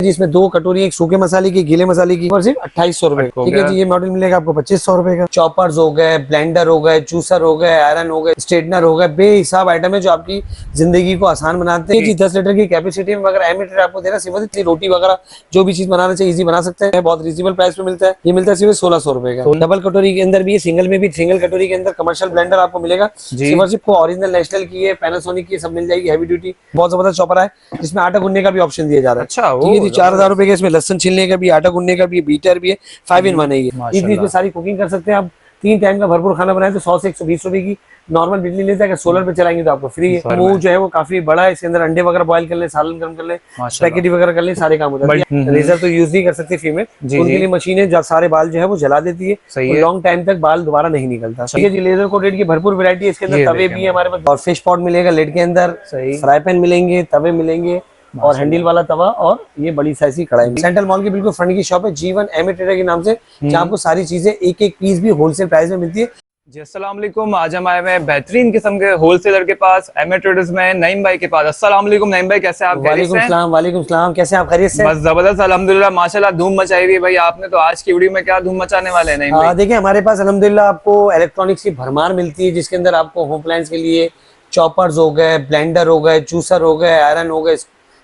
जी इसमें 2 कटोरी एक सूखे मसाले की, गीले मसाले की, और सिर्फ 2800 रुपए। ठीक है जी, ये मॉडल मिलेगा आपको 2500 रुपए का। चॉपर्स हो गए, ब्लेंडर हो गए, जूसर हो गए, आयरन हो गए, स्ट्रेटनर हो गए, बेहिसाब आइटम है जो आपकी जिंदगी को आसान बनाते हैं जी। 10 लीटर की कैपेसिटी में अगर एम आपको दे रहा है, सिर्फ रोटी वगैरह जो भी चीज बनाना चाहिए इजी बना सकते हैं, बहुत रीजनेबल प्राइस में मिलता है। ये मिलता है सिर्फ 1600 रुपए का। डबल कटोरी के अंदर भी, सिंगल में भी, सिंगल कटोरी के अंदर कमर्शियल ब्लेंडर आपको मिलेगा। सिर्फ को ओरिजिनल नेशनल की है, पैनासोनिक की सब मिल जाएगी, हैवी ड्यूटी बहुत जबरदस्त चॉपर है जिसमें आटा गूंदने का भी ऑप्शन दिया जा रहा है। अच्छा, ठीक है, 4000 रुपए का। इसमें लहसुन छीलने का भी, आटा गूंदने का भी, बीटर भी है, 5 in 1 है ये। इसमें सारी कुकिंग कर सकते हैं आप। 3 टाइम का भरपूर खाना बनाए तो 100 से 120 रुपए की नॉर्मल बिजली लेता है। अगर सोलर पे चलाएंगे तो आपको फ्री है। मुंह जो है वो काफी बड़ा है, इसके अंदर अंडे वगैरह बॉयल कर ले, सालन गर्म कर ले, स्पैगेटी वगैरह कर ले, सारे काम हो जाते हैं। रेजर तो यूज नहीं कर सकते फीमेल, उनके लिए मशीन है, सारे बाल जो है वो जला देती है, लॉन्ग टाइम तक बाल दोबारा नहीं निकलता। ठीक है जी, लेजर कोटेड की भरपूर वैरायटी है। इसके अंदर तवे भी है हमारे पास, और फिश पॉट मिलेगा लेड के अंदर, फ्राई पैन मिलेंगे, तवे मिलेंगे, और हैंडल वाला तवा, और ये बड़ी साइज की कढ़ाई। सेंट्रल मॉल की बिल्कुल फ्रंट की शॉप है, G1 एमए ट्रेडर के नाम से, जहाँ आपको सारी चीजें एक एक पीस भी होलसेल प्राइस में मिलती है। जी अस्सलाम वालेकुम। आज हम आए हैं बेहतरीन किस्म के होलसेलर के पास, एमए ट्रेडर्स में, नईम भाई के पास। अस्सलाम वालेकुम नईम भाई, कैसे आप? वालेकुम सलाम, कैसे आप? खैरियत से? बस जबरदस्त अल्हम्दुलिल्लाह, माशाल्लाह धूम मचाई हुई है भाई आपने। तो आज की वीडियो में क्या धूम मचाने वाले हैं नईम भाई? देखिए हमारे पास अल्हम्दुलिल्लाह आपको इलेक्ट्रॉनिक्स की भरमार मिलती है, जिसके अंदर आपको होम अप्लायंस के लिए चॉपर्स हो गए, ब्लेंडर हो गए, जूसर हो गए, आयरन हो गए,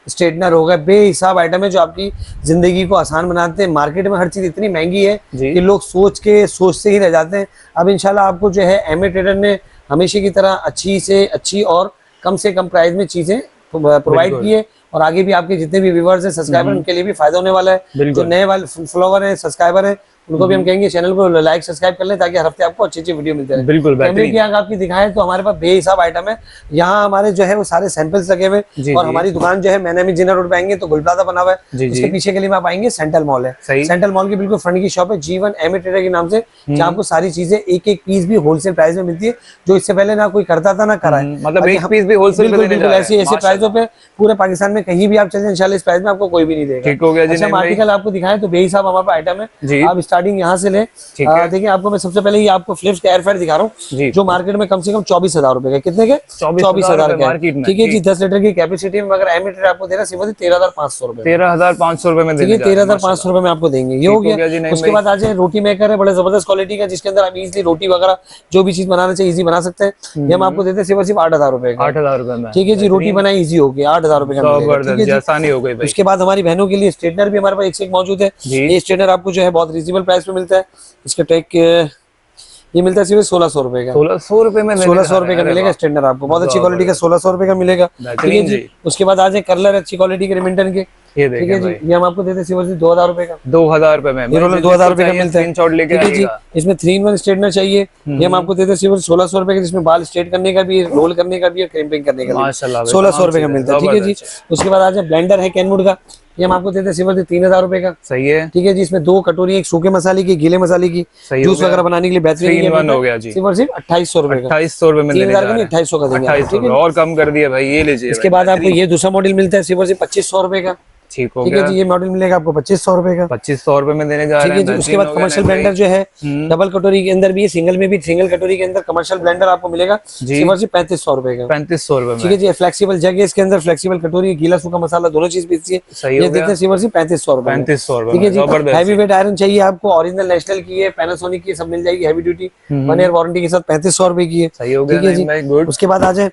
स्ट्रेटनर हो गए, बेहिसाब आइटम है जो आपकी जिंदगी को आसान बनाते हैं। मार्केट में हर चीज इतनी महंगी है कि लोग सोचते ही रह जाते हैं। अब इंशाल्लाह आपको जो है एमए ट्रेडर ने हमेशा की तरह अच्छी से अच्छी और कम से कम प्राइस में चीजें प्रोवाइड की है, और आगे भी आपके जितने भी व्यूअर्स हैं, सब्सक्राइबर, उनके लिए भी फायदा होने वाला है। जो नए वाले फॉलोवर हैं, सब्सक्राइबर हैं, उनको भी हम कहेंगे चैनल को लाइक सब्सक्राइब कर लें, ताकि हर हफ्ते आपको अच्छी अच्छी वीडियो मिलते हैं। बिल्कुल कैमरे की आग आपकी दिखाएं तो हमारे पास बेहिसाब आइटम है। यहाँ हमारे जो है वो सारे सैंपल्स लगे हुए, और हमारी दुकान जो है मैंने जिना रोड पे आएंगे तो गुल प्लाजा बना हुआ है, उसके पीछे के लिए आप आएंगे सेंट्रल मॉल है। सेंट्रल मॉल की बिल्कुल फ्रंट की शॉप है, G1 एमए ट्रेडर के नाम से, जहाँ आपको सारी चीजें एक एक पीस भी होलसेल प्राइस में मिलती है, जो इससे पहले ना कोई करता था ना करा है। मतलब एक पीस भी होलसेल ऐसे प्राइसों पे पूरे पाकिस्तान में कहीं भी आप चले इंशाल्लाह इस प्राइस में आपको कोई भी नहीं देगा। ठीक हो गया जी। हम आर्टिकल आपको दिखाएं तो बेहिसाब हमारे पास आइटम है, आप स्टार्टिंग यहाँ से ले। देखिए आपको मैं सबसे पहले ही आपको फिलिप्स का एयर फ्रायर दिखा रहा हूँ, जो मार्केट में कम से कम 24,000 रुपए का। कितने के? 24,000 का। ठीक है जी, 10 लीटर की कैपेसिटी में अगर एमए ट्रेडर आपको दे रहा है सिर्फ 13,500 रुपए। 13,500 रुपए में देंगे। 13,500 रुपए में आपको देंगे। ये हो गया। उसके बाद आ जाए रोटी मेकर है, बड़े जबरदस्त क्वालिटी का, जिसके अंदर आप इजीली रोटी वगैरह जो भी चीज बनाना चाहिए इजी बना सकते हैं। ये हम आपको देते हैं सिर्फ 8,000 रुपए का। 8,000 रुपए में। ठीक है जी, रोटी बनाई इजी हो गया, 8,000 रुपए का, आसानी हो गई। उसके बाद हमारी बहनों के लिए स्ट्रेटनर भी हमारे पास एक से एक मौजूद है। ये स्ट्रेटनर आपको जो है बहुत रीजनेबल प्राइस में मिलता है। इसका टेक ये मिलता है सिर्फ 1600 रुपए का। 1600 रुपए में 1600 रुपए का मिलेगा स्टैंडर्ड आपको, बहुत अच्छी क्वालिटी का 1600 रुपए का मिलेगा। ठीक है जी। उसके बाद आ जाए कर्लर अच्छी क्वालिटी के रिमिंटन के, ये ठीक है जी, ये हम आपको देते हैं सिर्फ 2000 रुपए का। 2000 रुपए में 2000 रुपए का मिलता है। ठीक है जी। इसमें 3 in 1 स्ट्रेटनर चाहिए, ये हम आपको देते हैं सिर्फ 1600 रुपए का, जिसमें बाल स्ट्रेट करने का भी, रोल करने का भी और क्रिम्पिंग करने का भी 1600 रुपए का मिलता है। ठीक है जी। उसके बाद आ जाए ब्लेंडर है कैनवुड का, ये हम आपको देते हैं सिर्फ 3000 रुपए का। सही है। ठीक है जी। इसमें 2 कटोरी एक सूखे मसाले की, गीले मसाले की, जूस वगैरह बनाने के लिए बेहतरीन हो गया जी। सिर्फ 2800 रुपए का। 2800 रुपए में 2800 का देंगे। ठीक है, और कम कर दिया भाई, ये लीजिए। इसके बाद आपको ये दूसरा मॉडल मिलता है सिर्फ 2500 रुपए का। ठीक हो गया। ठीक है जी, ये मॉडल मिलेगा आपको 2500 रुपए का। 2500 रुपए में देने जा रहे हैं। ठीक है जी। उसके बाद कमर्शियल ब्लेंडर जो है डबल कटोरी के अंदर भी है, सिंगल में भी, सिंगल कटोरी के अंदर कमर्शियल ब्लेंडर आपको मिलेगा सिर्फ 3500 रुपए का। 3500 रुपए में। ठीक है जी। फ्लेक्सिबल जग है, इसके अंदर फ्लेक्सिबल कटोरी, गीला सूखा मसाला दोनों चीज पीसती है। ये देते हैं सिर्फ 3500 रुपए। 3500 रुपए। ठीक है जी। हैवी वेट आयरन चाहिए आपको, ओरिजिनल नेशनल की है, पैनासोनिक की सब मिल जाएगी, हैवी ड्यूटी 1 ईयर वारंटी के साथ 3500 रुपए की है। ठीक है जी। उसके बाद आ जाए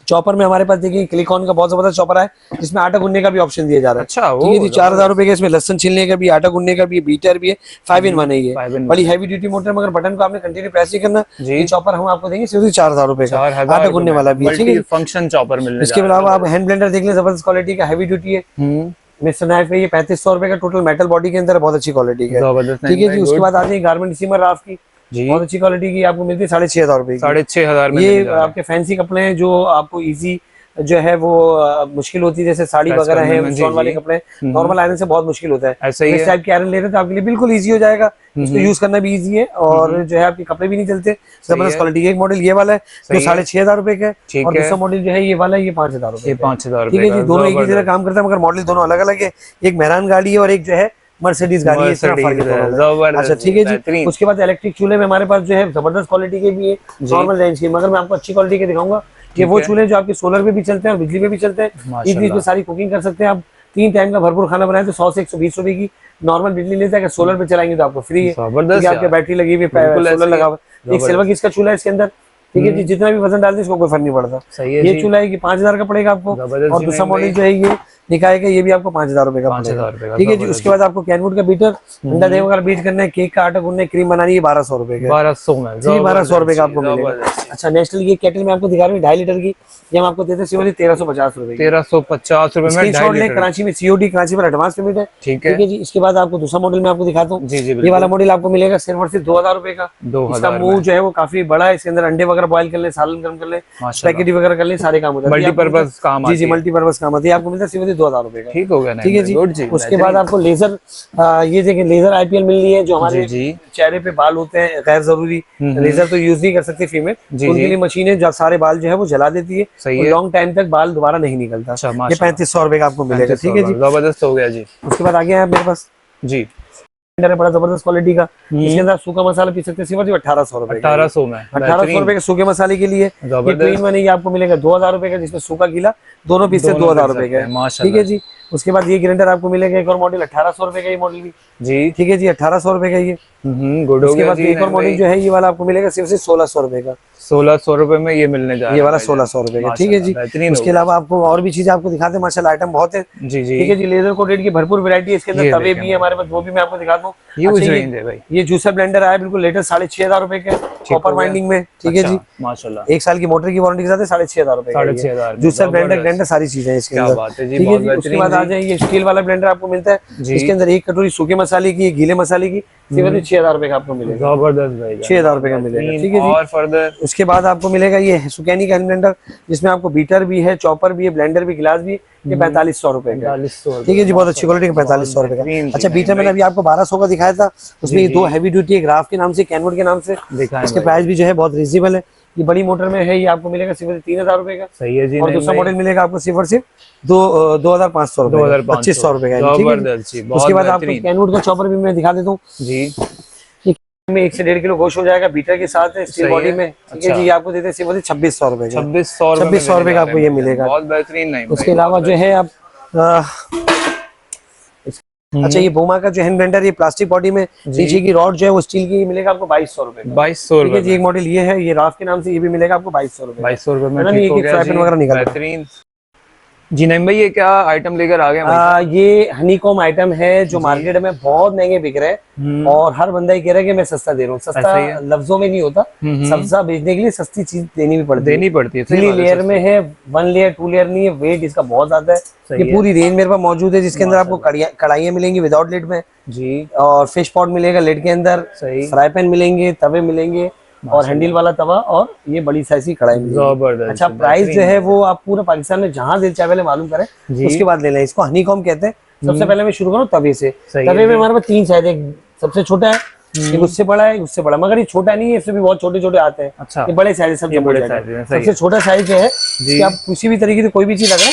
चॉपर में हमारे पास देखिए क्लिकॉन का बहुत जबरदस्त चॉपर है, जिसमें आटा गूंदने का भी ऑप्शन दिया जा रहा है। अच्छा, ठीक है जी। 4000 रुपए का इसमें लहसुन छीलने का भी, आटा गूंदने का भी, बीटर भी है, 5 in 1 है ये, बड़ी हैवी ड्यूटी मोटर, मगर बटन को आपने कंटिन्यू प्रेस ही करना। ये चॉपर हम आपको देंगे सिर्फ 4000 रुपए का, आटा गूंदने वाला भी। ठीक है, फंक्शन चॉपर मिलने। इसके अलावा आप हैंड ब्लेंडर देख लें, जबरदस्त क्वालिटी का, हैवी ड्यूटी है, मिस्टर नाइफ है, ये 3500 रुपए का, टोटल मेटल बॉडी के अंदर बहुत अच्छी क्वालिटी का। ठीक है जी। उसके बाद आ जाए गारमेंट सीमर राफ की, बहुत अच्छी क्वालिटी की, आपको मिलती है 6500 रुपए की। 6500 में। ये आपके फैंसी कपड़े हैं जो आपको इजी जो है वो मुश्किल होती है, जैसे साड़ी वगैरह है, स्टोन वाले कपड़े नॉर्मल आयरन से बहुत मुश्किल होता है। ऐसा ही इस टाइप के आयरन ले रहे तो आपके लिए बिल्कुल इजी हो जाएगा, इसको यूज करना भी इजी है, और जो है आपके कपड़े भी नहीं चलते। जबरदस्त क्वालिटी का एक मॉडल ये वाला है जो 6500 रुपए का, और दूसरा मॉडल जो है ये वाला, ये 5000 रुपए। 5000। ठीक है जी। दोनों एक ही जगह काम करता है, मगर मॉडल दोनों अलग अलग है। एक मेहरान गाड़ी है और एक जो है मर्सिडीज गाड़ी है। अच्छा ठीक है जी। उसके बाद इलेक्ट्रिक चूल्हे में हमारे पास जो है जबरदस्त क्वालिटी के भी है, नॉर्मल रेंज के, मगर मैं आपको अच्छी क्वालिटी के दिखाऊंगा। ये वो चूल्हे जो आपके सोलर पे भी चलते हैं और बिजली पे भी चलते हैं, इजीली इसमें सारी कुकिंग कर सकते हैं आप। 3 टाइम का भरपूर खाना बनाए तो 100 से 120 रुपए की नॉर्मल बिजली लेते हैं। अगर सोलर पे चलाएंगे तो आपको फ्री है, जबरदस्त क्योंकि आपके यार। बैटरी लगी हुई है, बिल्कुल ऐसे सोलर ही लगा हुआ है। एक सिल्वर की इसका चूल्हा है इसके अंदर, ठीक है जी। जितना भी वजन डालते हैं इसको कोई फर्क नहीं पड़ता। सही है ये जी। चूल्हा है कि 5000 का पड़ेगा आपको। जबरदस्त और जी, दूसरा नहीं मॉडल भाई। जो है ये निकाय का, ये भी आपको 5000 रुपए का 5000 पड़ेगा, रुपए का, ठीक है जी। जबरदस्त उसके बाद आपको कैनवुड का बीटर, अंडा दही वगैरह बीट करना है, केक का आटा गूंदना है, क्रीम बनानी है, 1200 रुपए का, 1200 में, जी 1200 रुपए का आपको जबरदस्त, मिलेगा। जबरदस्त। अच्छा नेशनल ये केटल में आपको दिखा रहा हूँ 2.5 लीटर की, ये हम आपको देते हैं सिर्फ 1350 रुपए की। 1350 रुपए में स्क्रीनशॉट 2.5 ले, लीटर। कराची में सीओडी, कराची पर एडवांस पेमेंट है, ठीक है। ठीक है जी। इसके बाद आपको दूसरा मॉडल में आपको दिखाता हूँ। जी जी ये बिल्कुल। वाला मॉडल आपको मिलेगा सिर्फ और सिर्फ 2000 रुपए का। 2000 इसका मुंह जो है वो काफी बड़ा है, इसके अंदर अंडे वगैरह बॉयल कर ले, सालन गर्म कर ले, माशाल्लाह। पैकेट वगैरह कर ले, सारे काम होते हैं। मल्टीपर्पज काम जी जी आती है। मल्टीपर्पज काम आती है। आपको मिलता है सिर्फ 2000 रुपए का, ठीक हो गया, ठीक है जी। गुड जी। उसके बाद आपको लेजर, ये देखिए लेजर आईपीएल मिल रही है, जो हमारे जी, जी। चेहरे पे बाल होते हैं गैर जरूरी, लेजर तो यूज नहीं कर सकती फीमेल, जी, उनके जी। लिए मशीन है जो सारे बाल जो है वो जला देती है, सही और है। लॉन्ग टाइम तक बाल दोबारा नहीं निकलता। अच्छा, ये माशाल्लाह। 3500 रुपए का आपको मिलेगा, ठीक है जी। जबरदस्त हो गया जी। उसके बाद आगे आप मेरे पास जी ब्लेंडर है, बड़ा जबरदस्त क्वालिटी का। इसके अंदर सूखा मसाला पी सकते हैं सिर्फ 1800 रुपए का। 1800 में, 1800 रुपए के सूखे मसाले के लिए ये जबरदस्त। ट्रेन में नहीं, आपको मिलेगा 2000 रुपए का, जिसमें सूखा गीला दोनों पीस से दोनों 2000 पीस रुपए सकते हैं, का, माशाल्लाह। ठीक है जी। उसके बाद ये ग्राइंडर आपको मिलेगा एक और मॉडल 1800 रुपए का, ये मॉडल भी, जी। ठीक है जी 1800 रुपए का ये। गुड हो उसके गया बाद जी। एक और मॉडल जो है ये वाला आपको मिलेगा सिर्फ 1600 रुपए का, 1600 रुपए में ये मिलने जा रहा है, ये वाला भाईजान। 1600 रुपए का, ठीक है जी। बेहतरीन हो उसके अलावा आपको और भी चीजें आपको दिखाते हैं, माशाल्लाह आइटम बहुत है, गया। जी जी। ठीक है जी। लेजर कोटेड की भरपूर वैरायटी है, इसके ये अंदर तवे देखें भी है हमारे पास, वो भी मैं आपको दिखाता हूँ। ह्यूज अच्छा, रेंज है भाई। ये जूसर ब्लेंडर आया बिल्कुल लेटेस्ट 6500 रुपए के, कॉपर गया। वाइंडिंग में, ठीक है जी। माशाल्लाह। 1 साल की मोटर की वारंटी के साथ 6500 रुपए का ये। 6500 जूसर ब्लेंडर ग्राइंडर सारी चीजें हैं इसके क्या अंदर, बात है जी, ठीक है बहुत जी। उसके बेहतरीन बाद आ जी। जाए ये स्टील वाला ब्लेंडर आपको मिलता है, जी। इसके अंदर 1 कटोरी सूखे मसाले की, गीले मसाले की, सिर्फ 6000 रुपए का आपको मिलेगा, जबरदस्त भाई, 6000 रुपए का मिलेगा, ठीक है जी। और फर्दर उसके बाद आपको मिलेगा ये सुकैनी का हैंड ब्लेंडर, जिसमें आपको बीटर भी है, चॉपर भी है, ब्लेंडर भी, गिलास भी, ये 4500 रुपए का, 4500, ठीक है जी। बहुत अच्छी क्वालिटी का 4500 रुपए बेहतरीन का। अच्छा चीज़ बीटर है मैंने अभी आपको 1200 का दिखाया था, उसमें ये जी, 2 हैवी ड्यूटी एक राफ के नाम से, कैनवुड के नाम से, दिखाएं इसके भाई। प्राइस भी जो है बहुत रीजनेबल है। ये बड़ी मोटर में है, ये आपको मिलेगा सिर्फ 3000 रुपए का। सही है जी। और नहीं दूसरा भाई, मॉडल मिलेगा आपको सिर्फ और सिर्फ 2500 रुपए, 2500 रुपए का, ठीक है जबरदस्त जी, जी। बहुत उसके बाद आपको बेहतरीन। कैनवुड का चॉपर भी मैं दिखा देता हूँ, जी। में 1 से 1.5 किलो गोश्त हो जाएगा, बीटर के साथ है, स्टील सही बॉडी है। में, ठीक अच्छा। है जी। ये आपको देते हैं सिर्फ 2600 रुपए का, 2600 2600 रुपए का आपको ये मिलेगा। बहुत बेहतरीन। नहीं उसके अलावा जो है आप अच्छा ये बोमा का जो हैंड ब्लेंडर, ये प्लास्टिक बॉडी में, नीचे की रॉड जो है वो स्टील की मिलेगा आपको 2200 रुपए का, 2200 ठीक है जी। रुपए, एक मॉडल ये है, ये राफ के नाम से, ये भी मिलेगा आपको 2200 रुपए, 2200 रुपए में, है ना, ठीक ये हो कि गया फ्राई जी, पैन वगैरह निकल रहा है। बेहतरीन जी। नहीं भाई, ये क्या आइटम लेकर आ गए भाई? ये हनीकॉम आइटम है जो मार्केट में बहुत महंगे बिक रहे हैं, और हर बंदा ही कह रहा है कि मैं सस्ता दे रहा हूँ। सस्ता ऐसा ही है। लफ्जों में नहीं होता, सस्ता बेचने के लिए सस्ती चीज देनी भी पड़ती है, पड़ती है। 3 लेयर में है, 1 लेयर 2 लेयर नहीं है, वेट इसका बहुत ज्यादा है। सही ये है। पूरी रेंज मेरे पास मौजूद है, जिसके अंदर आपको कढ़ाइयाँ मिलेंगी विदाउट लिड में, जी। और फिश पॉट मिलेगा लिड के अंदर, सही। फ्राई पैन मिलेंगे, तवे मिलेंगे, और हैंडल वाला तवा, और ये बड़ी साइज की कढ़ाई मिलेगी। जबरदस्त। अच्छा प्राइस जो है वो आप पूरा पाकिस्तान में जहां दिल चाहे पहले मालूम करें, जी। उसके बाद ले लें। इसको हनीकॉम कहते हैं। सबसे पहले मैं शुरू करूँ तवे से। सही तवे है में जी। हमारे पास 3 साइज है, एक सबसे छोटा है, एक उससे बड़ा है, एक उससे बड़ा, मगर ये छोटा नहीं है, इससे भी बहुत छोटे छोटे आते हैं। अच्छा। ये बड़े साइज सब, ये जम्बो बड़े जाते हैं। size हैं, सही सबसे है। छोटा साइज जो है, इसके आप किसी भी तरीके से कोई भी चीज लगाएं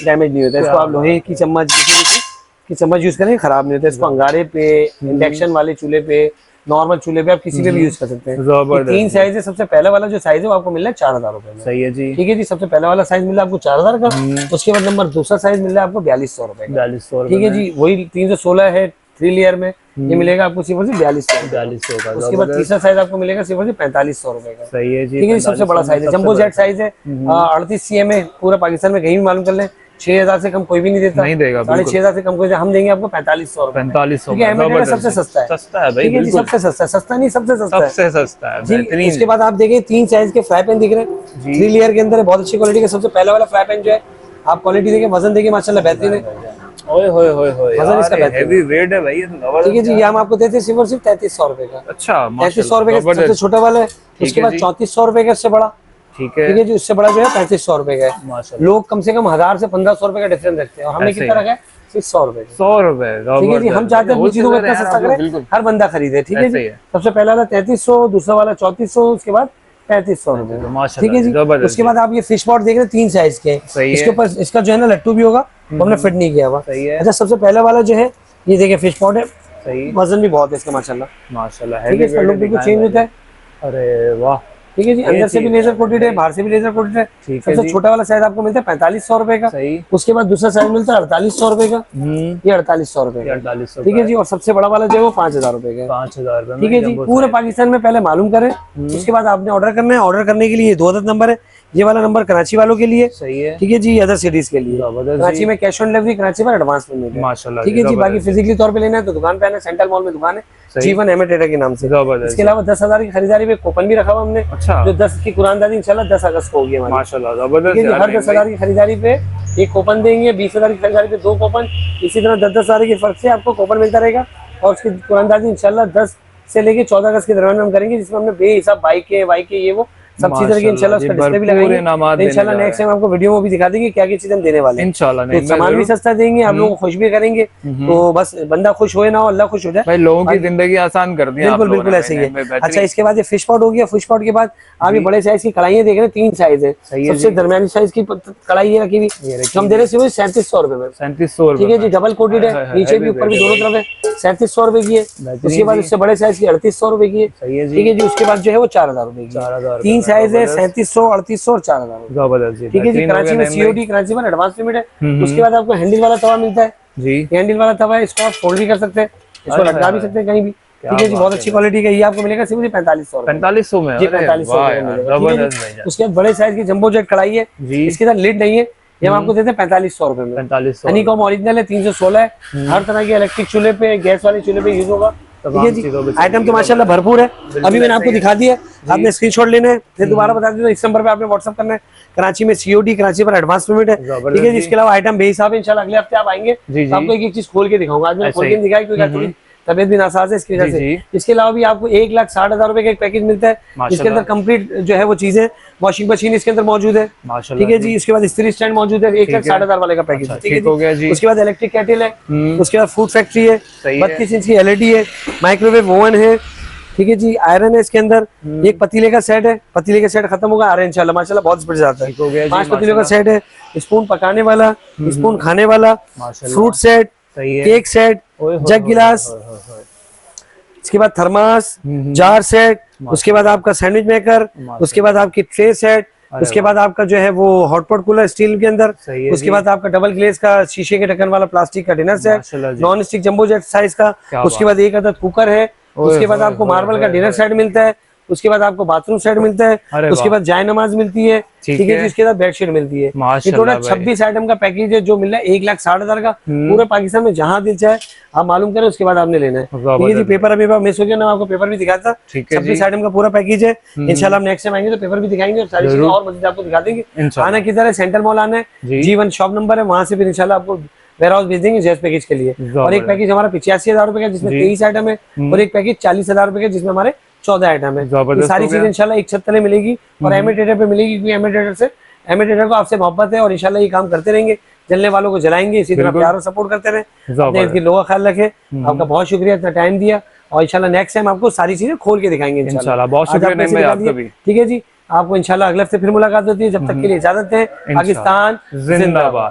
डैमेज नहीं होता। इसको आप लोहे की चम्मच, किसी भी चीज की चम्मच यूज करें, खराब नहीं होता। इसको अंगारे पे, इंडक्शन वाले चूल्हे पे, नॉर्मल चूल्हे पे, आप किसी पे भी यूज कर सकते हैं। जबरदस्त। 3 साइज है। सबसे पहला वाला जो साइज है वो आपको मिल रहा है 4000 रुपए में, सही है जी। ठीक है जी। सबसे पहला वाला साइज मिल रहा है आपको 4000 का। उसके बाद नंबर दूसरा साइज मिल रहा है आपको 4200 रुपए का, 4200 ठीक है जी। वही 316 है 3 लेयर में, ये मिलेगा आपको सिर्फ 4200 रुपए। 4200 का। उसके बाद तीसरा साइज आपको मिलेगा सिर्फ 4500 रुपए का, सही है जी। ठीक है जी। सबसे बड़ा साइज है, जंबो जेट साइज है, 38 cm है। पूरा पाकिस्तान में कहीं भी मालूम कर लें, 6000 से कम कोई भी नहीं देता, नहीं देगा, 6500 से कम कोई, हम देंगे आपको 4500 रुपए, 4500 ठीक है। एमएड सबसे सस्ता है, सस्ता है भाई, ठीक है जी। बिल्कुल सबसे सस्ता है, सस्ता नहीं सबसे सस्ता है सबसे सस्ता है, जी। बेहतरीन। उसके बाद आप देखें 3 साइज के फ्राई पैन दिख रहे हैं, 3 लेयर के अंदर है, बहुत अच्छी क्वालिटी के। सबसे पहला वाला फ्राई पैन जो है, आप क्वालिटी देखें, वजन देखें, माशाल्लाह बेहतरीन है। ओए होए होए होए, वजन इसका बेहतरीन हेवी वेट है भाई, ये तो जबरदस्त। ठीक है जी। ये हम आपको देते हैं सिर्फ और सिर्फ 3300 रुपए का। अच्छा, 3300 रुपए का सबसे जबरदस्त। छोटा वाला है। उसके बाद 3400 रुपए का इससे बड़ा, ठीक है, ठीक है जी। उससे बड़ा जो है 3500 रुपए का है। माशाल्लाह। लोग कम से कम 1000 से 1500 रुपए का डिफरेंस रखते हैं, और हमने ऐसे कितना ही। रखा है सिर्फ 100 रुपए का, 100 रुपए, ठीक है जी। हम चाहते हैं अपनी चीजों को इतना सस्ता करें, हर बंदा खरीदे, ठीक है ऐसे ही जी। है। सबसे पहला वाला 3300, दूसरा वाला 3400, उसके बाद 3500 रुपए, माशाल्लाह, ठीक है जी। जबरदस्त। उसके बाद आप ये फिश पॉट देख रहे हैं, 3 साइज के हैं। सही है। इसके ऊपर इसका जो है ना लट्टू भी होगा, वो हमने फिट नहीं किया हुआ। सही है। अच्छा, सबसे पहला वाला जो है ये देखिए फिश पॉट है, सही, वजन भी बहुत है इसका माशाल्लाह, माशाल्लाह, ठीक है। इसका लुक बिल्कुल चेंज होता है। अरे वाह, ठीक है जी, अंदर से भी चीज़ लेजर कोटेड है, बाहर से भी लेजर कोटेड है। ठीक है सबसे जी। छोटा वाला साइज आपको मिलता है 4500 रुपए का। सही। उसके बाद दूसरा साइज मिलता है 4800 रुपए का, ये 4800 रुपए का। 4800 ठीक है जी, और सबसे बड़ा वाला जो है वो 5000 रुपए का है। 5000 रुपए ठीक है जी, पूरे पाकिस्तान में पहले मालूम करें, उसके बाद आपने ऑर्डर करना है। ऑर्डर करने के लिए 2 अदद नंबर है, ये वाला नंबर कराची वालों के लिए, सही है। ठीक है जी, अदर सिटीज के लिए। जबरदस्त कराची जी। में कैश ऑन डिलीवरी, कराची पर एडवांस में मिलेगा। माशाल्लाह ठीक है जी, बाकी जबरदस्त। फिजिकली तौर पे लेना है तो दुकान पे आना, सेंट्रल मॉल में दुकान है, सही। जीवन एमेटेटर के नाम से। जबरदस्त। इसके अलावा 10,000 की खरीदारी पे कूपन भी रखा हुआ हमने, अच्छा। जो 10 की कुरानदादी इंशाल्लाह 10 अगस्त को होगी हमारी। माशाल्लाह ठीक है जबरदस्त जी, यार, हर नहीं 10,000 की खरीदारी पे एक कूपन देंगे, 20,000 की खरीदारी पे 2 कूपन, इसी तरह 10,000 के फर्क से आपको कूपन मिलता रहेगा। और उसकी कुरानदादी इंशाल्लाह 10 से लेके 14 अगस्त के दरमियान हम करेंगे, जिसमें हमने बेहिसाब बाइकें वाइकें ये वो सब चीजें रखी इंशाल्लाह, उसका डिस्प्ले भी लगाएंगे इंशाल्लाह। नेक्स्ट टाइम आपको वीडियो में भी दिखा देंगे क्या क्या चीज हम देने वाले हैं इंशाल्लाह। तो सामान भी सस्ता देंगे, आप लोगों को खुश भी करेंगे। तो बस बंदा खुश होए ना हो, अल्लाह खुश हो जाए भाई, लोगों की जिंदगी आसान कर दी बिल्कुल बिल्कुल ऐसे ही है। अच्छा, इसके बाद ये फिश पॉट हो गया। फिश पॉट के बाद आप ये बड़े साइज की कढ़ाइयाँ देख रहे हैं, 3 साइज है। सबसे दरमियानी साइज की कढ़ाई ये रखी हुई, हम दे रहे हैं 3700 रुपए में। 3700 ठीक है जी, डबल कोटेड है, नीचे भी ऊपर भी दोनों तरफ है, 3700 रुपए की है। उसके बाद उससे बड़े साइज की 3800 रुपए की है। ठीक है जी, उसके बाद जो है वो 4000 रुपए की है। 3 साइज है, 3700, 3800 और 4000। जबरदस्त। ठीक है जी, कराची में सीओडी, कराची में एडवांस पेमेंट है। उसके बाद आपको हैंडल वाला तवा मिलता है जी। हैंडल वाला तवा है, इसको आप फोल्ड भी कर सकते हैं, इसको लटका भी सकते हैं कहीं भी। ठीक है जी, बहुत अच्छी क्वालिटी का ये आपको मिलेगा सिर्फ 4500 4500 में। जी, 4500 जबरदस्त। उसके बाद बड़े साइज की जंबो जेट कढ़ाई है, जी। इसके साथ लिड नहीं है, ये हम आपको देते हैं 4500 रुपए में। 4500 हनीकॉम ओरिजिनल है, 316 है। हर तरह के इलेक्ट्रिक चूल्हे पे, गैस वाले चूल्हे पे यूज होगा। ठीक है जी, आइटम तो माशाल्लाह भरपूर है। अभी मैंने आपको दिखा दिया, आपने स्क्रीनशॉट लेना है, फिर दोबारा बता दीजिए, इस नंबर पे आपने व्हाट्सएप करना है। कराची में सीओडी, कराची पर एडवांस पेमेंट है। ठीक है जी, इसके अलावा आइटम बेहिसाब है, इंशाल्लाह अगले हफ्ते आप आएंगे तो आपको एक एक चीज खोल के दिखाऊंगा। आज मैंने खोल के दिखाई क्योंकि थोड़ी तबियत भी नासाज है इसकी वजह से। इसके अलावा भी आपको 1,60,000 रुपए का एक पैकेज मिलता है, इसके अंदर कंप्लीट जो है वो चीजें, वॉशिंग मशीन इसके अंदर मौजूद है। ठीक है जी, इसके बाद इस्त्री स्टैंड मौजूद है, 1,60,000 वाले का पैकेज। ठीक है जी, उसके बाद इलेक्ट्रिक केटल है, उसके बाद फूड फैक्ट्री है, 32 इंच की एलईडी है, माइक्रोवेव ओवन है। ठीक है जी, आयरन है इसके अंदर, एक पतीले का सेट है, पतीले का सेट खत्म होगा, आ रहा है इंशाल्लाह, माशाल्लाह बहुत स्पीड जाता है। 5 पतीलों का सेट है, स्पून पकाने वाला, स्पून खाने वाला, फ्रूट सेट, केक सेट, जग गिलास, इसके बाद थर्मास, जार सेट, उसके बाद आपका सैंडविच मेकर, उसके बाद आपकी ट्रे सेट, उसके बाद आपका जो है वो हॉटपॉट कूलर स्टील के अंदर, उसके बाद आपका डबल ग्लेज का शीशे के ढक्कन वाला प्लास्टिक का dinner set, non stick jumbo jet size का, उसके बाद 1 अदद कुकर है, उसके बाद आपको मार्बल का डिनर सेट मिलता है, उसके बाद आपको बाथरूम सेट मिलता है, उसके बाद जाय नमाज मिलती है। ठीक है जी, इसके बाद बेडशीट मिलती है। ये टोटल 26 आइटम का पैकेज है जो मिल रहा है 1,60,000 का। पूरे पाकिस्तान में जहां दिल चाहे आप मालूम करें, उसके बाद आपने लेना है। ठीक है जी, पेपर अभी मिस हो गया ना, आपको पेपर भी दिखाता। 26 आइटम का पूरा पैकेज है। इंशाल्लाह हम नेक्स्ट टाइम आएंगे तो पेपर भी दिखाएंगे और सारी चीजें और मजीद आपको दिखा देंगे। आना किधर है, सेंट्रल मॉल आना है, जीवन शॉप नंबर है, वहां से फिर इंशाल्लाह आपको वेयर हाउस भेज देंगे जैस पैकेज के लिए। और एक पैकेज हमारा 85,000 रुपए का जिसमें 23 आइटम है, और एक पैकेज 40,000 रुपए का जिसमें हमारे 14 आइटम है। ये सारी चीजें इंशाल्लाह एक छत तले मिलेगी और एमिटेटर पे मिलेगी, क्योंकि एमिटेटर को आपसे मोहब्बत है और इंशाल्लाह ये काम करते रहेंगे, जलने वालों को जलाएंगे, इसी तरह प्यार और सपोर्ट करते रहे। अपने इसके लोगों का ख्याल रखें। आपका बहुत शुक्रिया इतना टाइम दिया, और इंशाल्लाह नेक्स्ट टाइम आपको सारी चीजें खोल के दिखाएंगे इंशाल्लाह। बहुत शुक्रिया आपका भी। ठीक है जी, आपको इंशाल्लाह अगले हफ्ते फिर मुलाकात होती है, जब तक के लिए इजाजत है। पाकिस्तान जिंदाबाद।